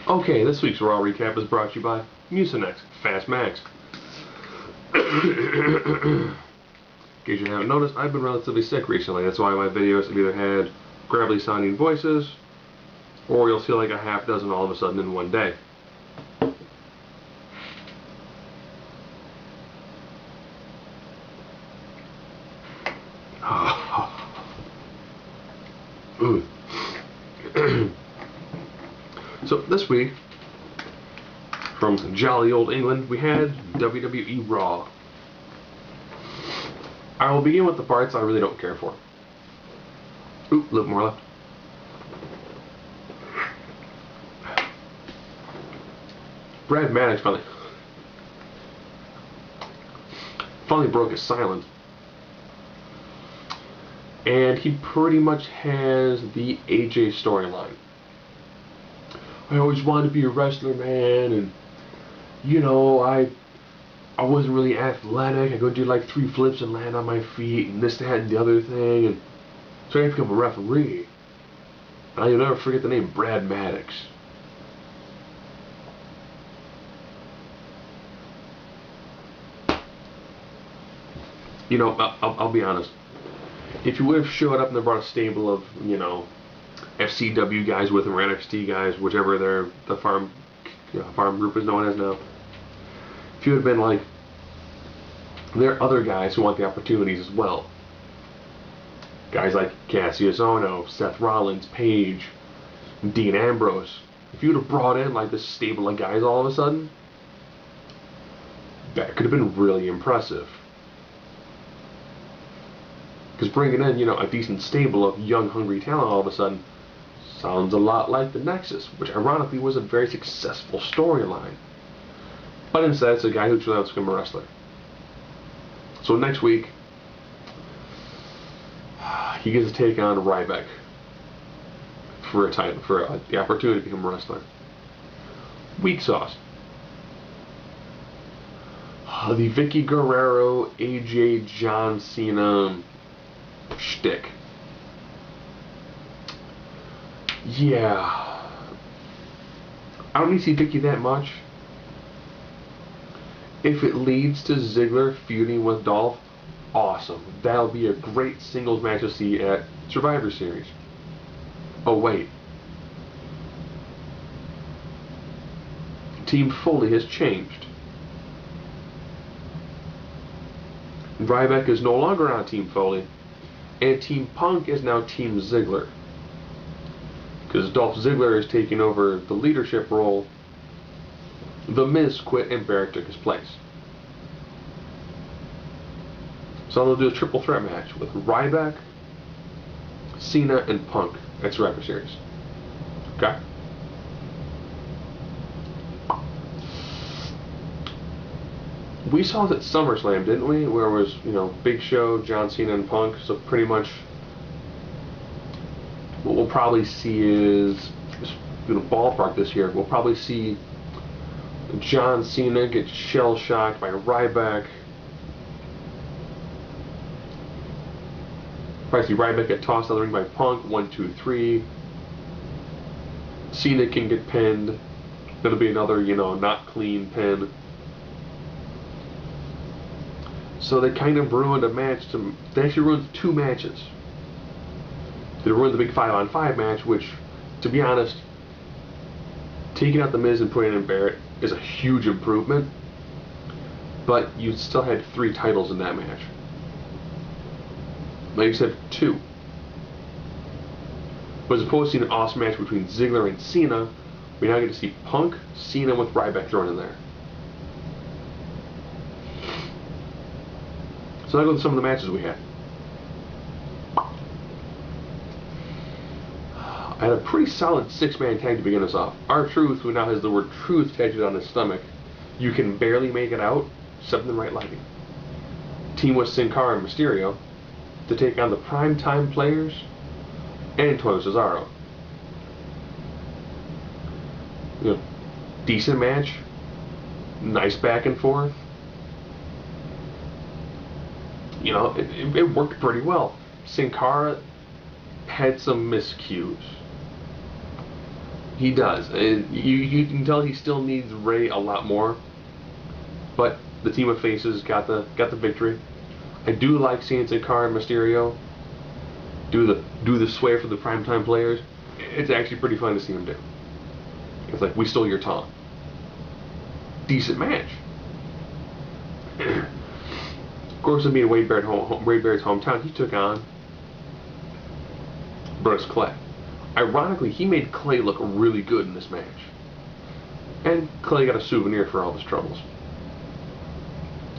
Okay, this week's Raw recap is brought to you by Mucinex Fast Max. In case you haven't noticed, I've been relatively sick recently. That's why my videos have either had gravelly sounding voices, or you'll see like a half dozen all of a sudden in one day. So this week, from jolly old England, we had WWE Raw. I will begin with the parts I really don't care for. Oop, a little more left. Brad Maddox finally broke his silence. And he pretty much has the AJ storyline. I always wanted to be a wrestler, man, and you know, I wasn't really athletic. I go do like 3 flips and land on my feet, and this, that, and the other thing, and so I become a referee. And I'll never forget the name Brad Maddox. You know, I'll be honest. If you would have showed up and they brought a stable of, you know, FCW guys with them, or NXT guys, whichever the farm group is known as now. If you would have been like, there are other guys who want the opportunities as well. Guys like Cassius Ohno, Seth Rollins, Paige, Dean Ambrose. If you would have brought in like this stable of guys all of a sudden, that could have been really impressive. Because bringing in, you know, a decent stable of young, hungry talent all of a sudden sounds a lot like the Nexus, which ironically was a very successful storyline. But instead, it's a guy who truly wants to become a wrestler. So next week, he gets to take on Ryback for a title, for the opportunity to become a wrestler. Weak sauce. The Vicky Guerrero, AJ, John Cena shtick. Yeah. I don't need to see Vicky that much. If it leads to Ziggler feuding with Dolph, awesome. That'll be a great singles match to see at Survivor Series. Oh wait. Team Foley has changed. Ryback is no longer on Team Foley, and Team Punk is now Team Ziggler. Because Dolph Ziggler is taking over the leadership role. The Miz quit and Barrett took his place. So they'll do a triple threat match with Ryback, Cena, and Punk at Survivor Series. Okay? We saw it at SummerSlam, didn't we? Where it was, you know, Big Show, John Cena, and Punk. So pretty much what we'll probably see is, you know, ballpark this year, we'll probably see John Cena get shell-shocked by Ryback. Probably see Ryback get tossed out of the ring by Punk, 1, 2, 3. Cena can get pinned. That'll be another, you know, not clean pin. So they kind of ruined a match. They actually ruined 2 matches. They ruined the big 5-on-5 match, which, to be honest, taking out The Miz and putting in Barrett is a huge improvement. But you still had 3 titles in that match. Like you said, 2. But as opposed to an awesome match between Ziggler and Cena, we now get to see Punk, Cena with Ryback thrown in there. So now go to some of the matches we had. I had a pretty solid 6-man tag to begin us off. R-Truth, who now has the word truth tattooed on his stomach. You can barely make it out, except in the right lighting. Team with Sin Cara and Mysterio to take on the Primetime Players and Antonio Cesaro. You know, decent match. Nice back and forth. You know, it worked pretty well. Sin Cara had some miscues. He does. You can tell he still needs Ray a lot more, but the team of faces got the victory. I do like seeing Sin Cara and Mysterio do the sway for the primetime players. It's actually pretty fun to see him do. It's like, we stole your tongue. Decent match. Of course, it being Wade Barrett's hometown, he took on Brodus Clay. Ironically, he made Clay look really good in this match. And Clay got a souvenir for all his troubles.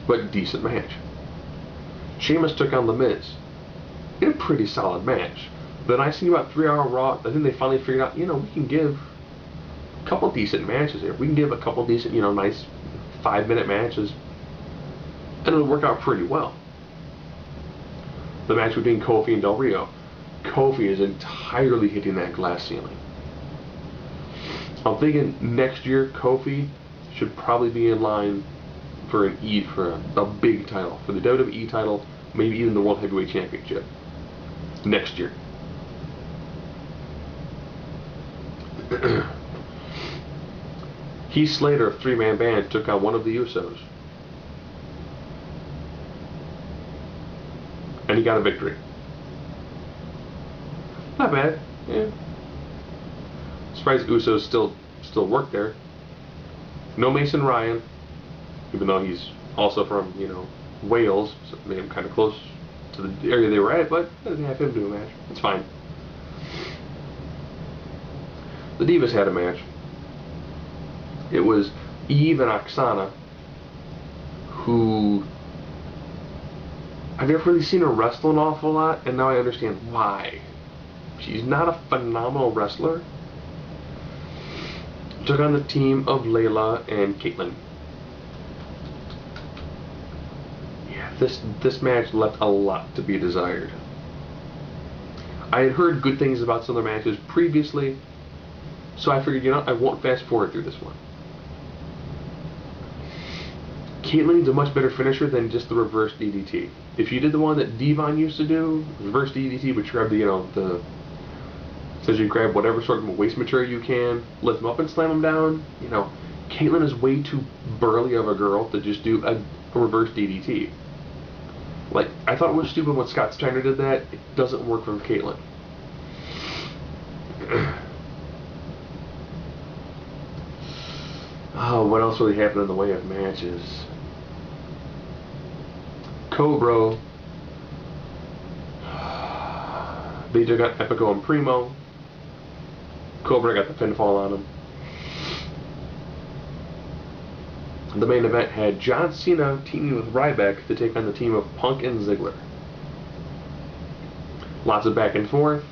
But decent match. Sheamus took on The Miz in a pretty solid match. The nice thing about 3-Hour Raw, I think they finally figured out, we can give a couple decent matches here. We can give a couple decent, nice 5-minute matches. And it'll work out pretty well. The match between Kofi and Del Rio. Kofi is entirely hitting that glass ceiling. I'm thinking next year Kofi should probably be in line for a big title, for the WWE title, maybe even the World Heavyweight Championship next year. Heath Slater of 3-Man Band took on one of the Usos, and he got a victory. Not bad. Yeah. Surprised Usos still work there. No Mason Ryan, even though he's also from Wales, so made him kind of close to the area they were at, but they didn't have him do a match. It's fine. The Divas had a match. It was Eve and Oksana, who I've never really seen her wrestle an awful lot, and now I understand why. She's not a phenomenal wrestler. Took on the team of Layla and Kaitlyn. Yeah, this match left a lot to be desired. I had heard good things about some of their matches previously, so I figured, I won't fast forward through this one. Kaitlyn's a much better finisher than just the reverse DDT. If you did the one that Devon used to do, reverse DDT, which grab the says you grab whatever sort of waste material you can, lift them up and slam them down. Kaitlyn is way too burly of a girl to just do a reverse DDT. Like, I thought it was stupid when Scott Steiner did that. It doesn't work for Kaitlyn. Oh, what else really happened in the way of matches? Cobra. They just got Epico and Primo. Cobra got the pinfall on him. The main event had John Cena teaming with Ryback to take on the team of Punk and Ziggler. Lots of back and forth.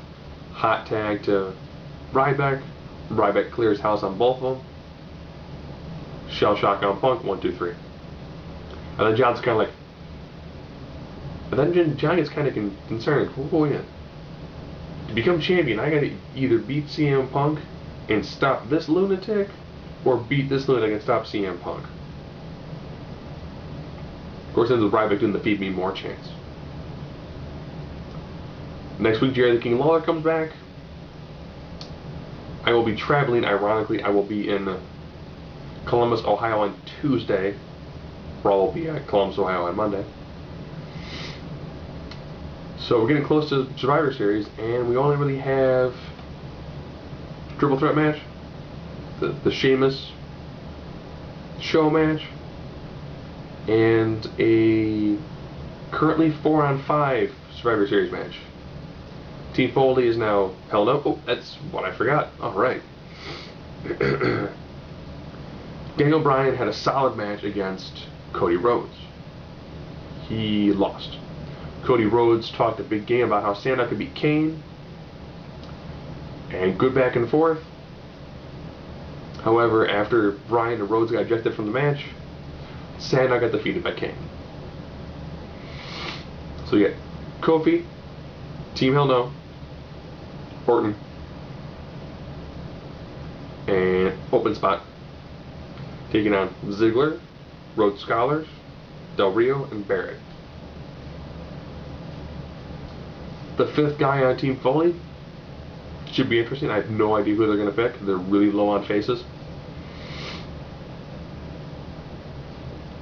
Hot tag to Ryback. Ryback clears house on both of them. Shell shock on Punk, 1, 2, 3. And then John's kind of like... And then John gets kind of concerned. Oh, yeah. To become champion, I gotta either beat CM Punk and stop this lunatic, or beat this lunatic and stop CM Punk. Of course, ends with Ryback doing the Feed Me More chance. Next week, Jerry the King Lawler comes back. I will be traveling, ironically. I will be in Columbus, Ohio on Tuesday. Raw will be at Columbus, Ohio on Monday. So we're getting close to Survivor Series, and we only really have triple threat match, the Sheamus show match, and a currently 4-on-5 Survivor Series match. Team Foley is now held up. Oh, that's what I forgot. All right. Daniel Bryan had a solid match against Cody Rhodes. He lost. Cody Rhodes talked a big game about how Santa could beat Kane, and good back and forth. However, after Bryan and Rhodes got ejected from the match, Santa got defeated by Kane. So you get Kofi, Team Hell No, Orton, and Open Spot taking on Ziggler, Rhodes Scholars, Del Rio, and Barrett. The fifth guy on Team Foley, Should be interesting. I have no idea who they're going to pick. They're really low on faces.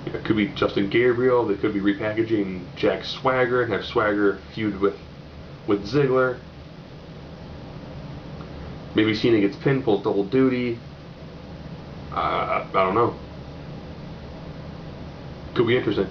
It could be Justin Gabriel. They could be repackaging Jack Swagger and have Swagger feud with Ziggler. Maybe Cena gets pinned, pulls double duty. I don't know. Could be interesting.